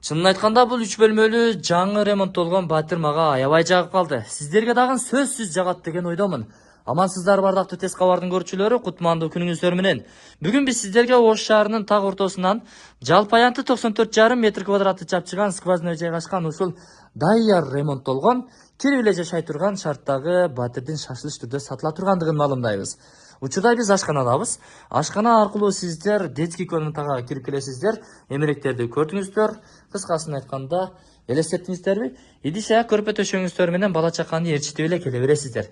Чынын айтканда бул 3 бөлмөлүү жаңы ремонттолгон батир мага аябай жагып калды. Сиздерге дагы сөзсүз жагат деген ойдомун. Амансыздар бардактуу тез кабардын көрүүчүлөрү, кутмандуу күнүңүздөр менен. Бүгүн биз сиздерге Ош шаарынын так ортосунан жалпы аянты 94,5 метр квадраты чапчыган скважина жайгашкан ушул даяр ремонттолгон, кирип эле жашай турган шарттагы батирдин шашылыш түрдө сатыла тургандыгын маалымдайбыз. Учурда биз ашканадабыз. Ашкана аркылуу сиздер детский комнатага кирип келесиздер, эмеректерди көрдүңүздөр. Кыскасын айтканда, элестеттиңиздерби? Идише көрпө төшөгүңүздөр менен бала чаканы ээрчитип эле келе бересиздер.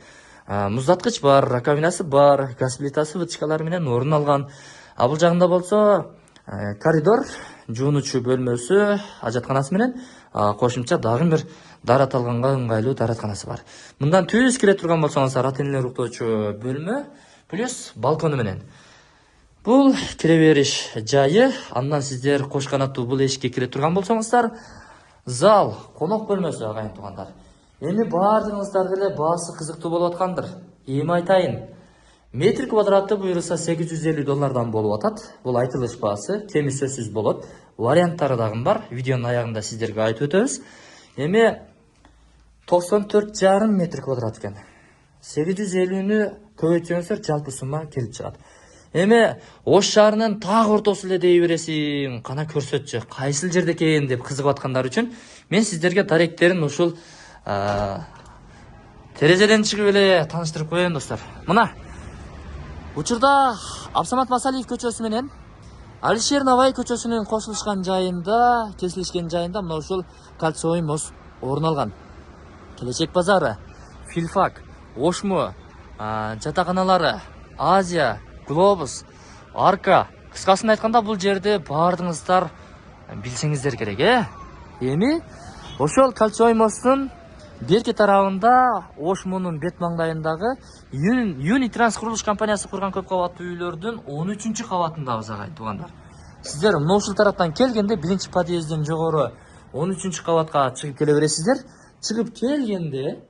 Муздаткыч бар, раковинасы бар, газ плитасы вытычкалары менен орун алган. Бул жагында болсо коридор, жуунучу бөлмөсү, ажатканасы менен кошумча дагы бир дараталганга ыңгайлуу даратканасы бар. Мындан түз кире турган болсоңуздар, ата-энелер уктоочу бөлмө плюс балкону менен. Бул кире бериш жайы. Андан сиздер кош канаттуу бул эшикке кире турган болсоңуздар, зал, конок бөлмөсү агайын туугандар. Эми баардыгыңыздарга эле баасы кызыктуу болуп аткандыр. Эми айтайын. Метр квадраты буюрса $850 болуп атат. Бул айтылыш баасы, кеми сөзсүз болот. Варианттары дагы бар. Видеонун аягында сиздерге айтып өтөбүз. Эми 94,5 метр квадрат экен. 850-нү көбөйтсөңүздөр жалпы сумма келип чыгат. Эми Ош шаарынын так ортосу эле дей бересиң, кана көрсөтчү, кайсыл жерде экен деп кызыгып аткандар үчүн мен сиздерге даректерин ушул терезеден чыгып эле тааныштырып коеюн достор. Мына учурда Абсамат Масалиев көчөсү менен Алишер Навай көчөсүнүн кошулушкан жайында, кесилишкен жайында мына ушул кольцевой мост орун алган. Келечек базары, Филфак, Ошмо, жатаканалары, Азия, Глобус, Арка. Кыскасын айтканда бул жерде баардыгыңыздар билсеңиздер керек, Эми ошол кольцевой мосттун берки тарабында Ошмонун бет маңдайындагы Юнитранс курулуш компаниясы курган көп кабаттуу үйлөрдүн 13-чү кабатындабыз агайын туугандар. Сиздер мына ушул тараптан келгенде биринчи подъезден жогору 13-чү кабатка чыгып келе бересиздер. Чыгып келгенде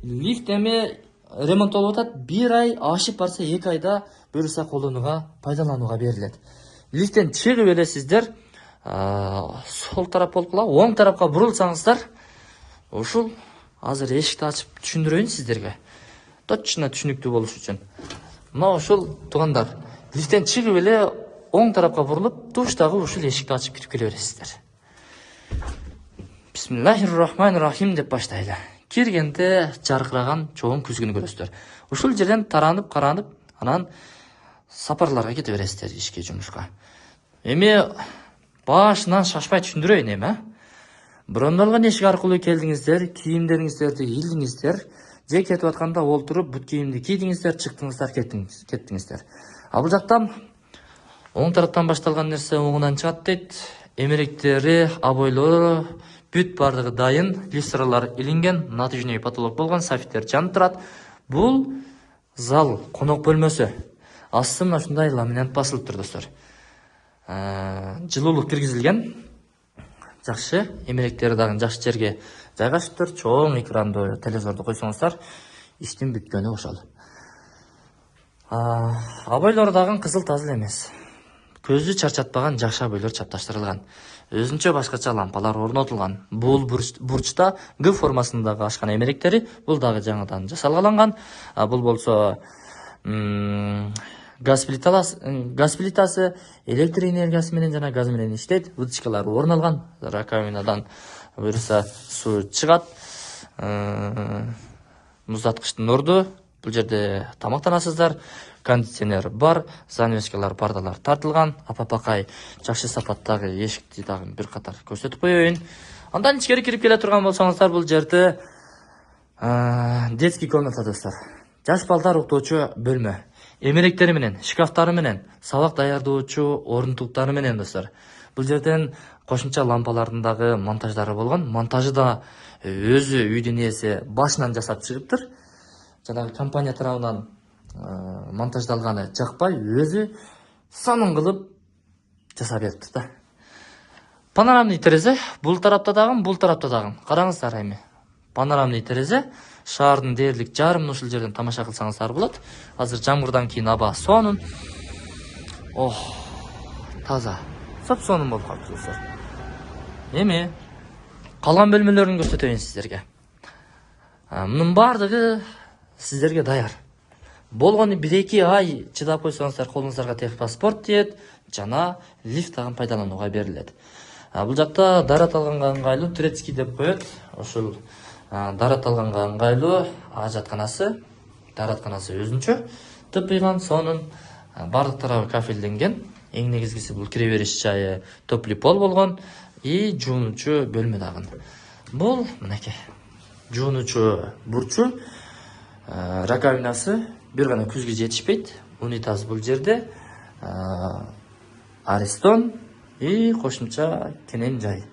лифт эми ремонттолуп атат. 1 ай ашып барса 2 айда буюрса колдонууга, пайдаланууга берилет. Лифттен чыгып эле сиздер сол тарап болуп кала, оң тарапка бурулсаңыздар, ушул азыр эшикти ачып түшүндүрөйүн сиздерге. Точно түшүнүктүү болуш үчүн. Мына ушул туугандар, лифттен чыгып эле оң тарапка бурулуп, туштагы ушул эшикти ачып кирип келе бересиздер. Бисмиллахир-рахманир-рахим деп баштайлы. Киргенде жаркыраган чоң күзгүнү көрөсүздөр. Ушул жерден таранып, каранып, анан сапарларга кете бересиздер ишке, жумушка. Эми башынан шашпай түшүндүрөйүн эми. Брондолгон эшик аркылуу келдиңиздер, кийимдериңиздерди илдиңиздер, же кетип атканда олтуруп бут кийимди кийдиңиздер, чыктыңыздар, кеттиңиздер. Бул жактан оң тараптан башталган нерсе оңунан чыгат дейт. Эмеректери, абойлору бүт бардыгы дайын, люстралар илинген, натыжный потолок болгон, софиттер жанып турат. Бул зал, конок бөлмөсү. Асты мына ушундай ламинат басылып тур достор. Жылуулук киргизилген. Жакшы, эмеректери дагы жакшы жерге жайгашыптыр. Чоң экрандуу телевизорду койсоңуздар, иштин бүткөнү ошол. Абойлор дагы кызыл тазыл эмес. Көздү чарчатпаган жакшы абойлор чапташтырылган. Өзүнчө башкача лампалар орнотулган. Бул бурчта Г формасындагы ашкана эмеректери, бул дагы жаңыдан жасалгаланган. Бул болсо газ плитасы электр энергиясы менен жана газ менен иштейт. Вытычкалар орун алган. Раковинадан буюрса суу чыгат. Муздаткычтын орду. Бул жерде тамактанасыздар. Кондиционер бар, занавескалар, пардалар тартылган. Апапакай жакшы сапаттагы эшикти дагы бир катар көрсөтүп коеюн. Андан ичкери кирип келе турган болсоңуздар, бул жерде детский комната достор. Жаш балдар уктоочу бөлмө. Эмеректери менен, шкафтары менен, сабак даярдоочу орунтуктары менен достор. Бул жерден кошумча лампалардын дагы монтаждары болгон. Монтажы да өзү үйдүн ээси башынан жасап чыгыптыр. Жанагы компания тарабынан монтаждалганы жакпай, өзү сонун кылып жасап бериптир да. Панорамный терезе, бул тарапта дагы, бул тарапта дагы. Караңыздар эми. Панорамный терезе, шаардын дээрлик жарымын ушул жерден тамаша кылсаңыздар болот. Азыр жамгырдан кийин аба сонун. Таза. Соп сонун болуп калыптыр достор. Эми калган бөлмөлөрүн көрсөтөйүн сиздерге. Мунун бардыгы сиздерге даяр. Болгону 1-2 ай чыдап койсоңуздар колуңуздарга техпаспорт тиет жана лифт дагы пайдаланууга берилет. Бул жакта дарат алганга ыңгайлуу турецкий деп коет. Ошол дарат алганга ыңгайлуу ажатканасы, даратканасы өзүнчө тыпыйган, сонун бардык тарабы кафелденген. Эң негизгиси бул кире бериш жайы топлий пол болгон и жуунуучу бөлмө дагы. Бул мынакей жуунуучу бурчу, раковинасы бир гана күзгө жетишпейт. Унитаз бул жерде, арестон и кошумча кенен жай.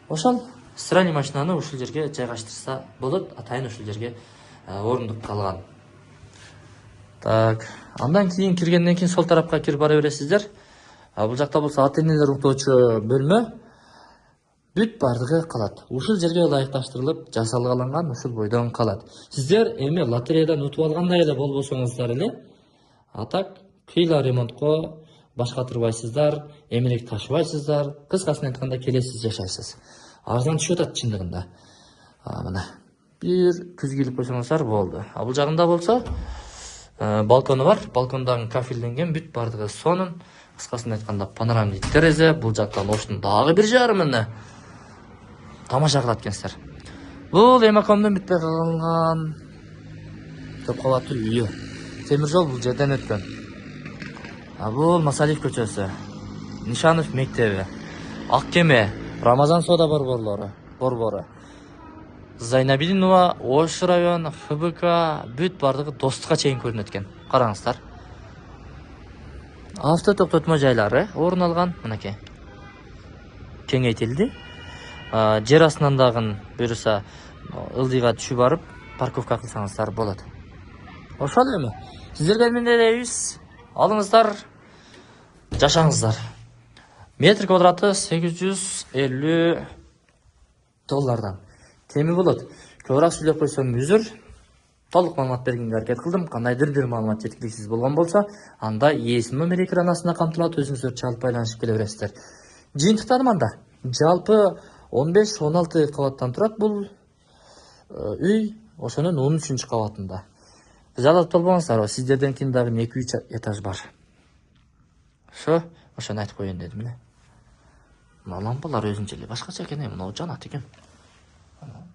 Ошол стиральный машинаны ушул жерге жайгаштырса болот. Атайын ушул жерге орундук калган. Так, андан кийин киргенден кийин сол тарапка кирип бара бересиздер. Бул жакта болсо ата энелер уктоочу бөлмө. Бүт бардыгы калат. Ушул жерге ылайыкташтырылып жасалгаланган, ушул бойдон калат. Сиздер эми лотереядан утуп алгандай эле болбосоңуздар эле, атак кыйла ремонтко баш катырбайсыздар, эмелек ташыбайсыздар, кыскасын айтканда келесиз жашайсыз. Арзан түшүп атат чындыгында. Мына бир күз кийлип койсоңуздар болду. Бул жагында болсо балкону бар. Балкондагы кафелденген, бүт бардыгы сонун. Кыскасын айтканда панорамный терезе. Бул жактан оштун дагы бир жарымыны тамаша кылат экенсиздер. Бул Эмакомдун бүтпөй калган көп кабаттуу үйү. Темир жол бул жерден өткөн. Бул Масалиев көчөсү, Нишанов мектеби, Ак Кеме, Рамазан соода борбору, Зайнабидинова, Ош район, ФБК, бүт бардыгы Достукка чейин көрүнөт экен. Караңыздар. Авто токтотмо жайлары орун алган, мынакей. Кеңейтилди. Жер астынан дагы буюрса ылдыйга түшүп барып парковка кылсаңыздар болот. Ошол эми. Сиздерге эмне дейбиз? Алыңыздар, жашаңыздар. Метр квадраты $850. Кеми болот. Көбүрөөк сүйлөп койсом үзүр. Толук маалымат бергенге аракет кылдым. Кандайдыр бир маалымат жеткиликсиз болгон болсо, анда ээсин номер экранасына камтылат, өзүңүздөр чалып байланышып келе бересиздер. Жыйынтыктадым анда. Жалпы 15-16 кабаттан турат бул үй, ошонун 13-чү кабатында. Жалат болбоңуздар, сиздерден кийин дагы 2-3 этаж бар. Ошону айтып коеюн дедим эле. Мына лампалар өзүнчө эле башкача экен, мына жанат экен.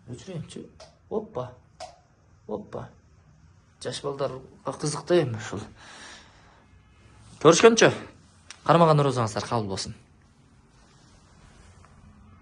Өчүрөйүнчү. Оппа. Жаш балдарга кызык да эми ушул. Көрүшкөнчө. Кармаган розаңыздар кабыл болсун.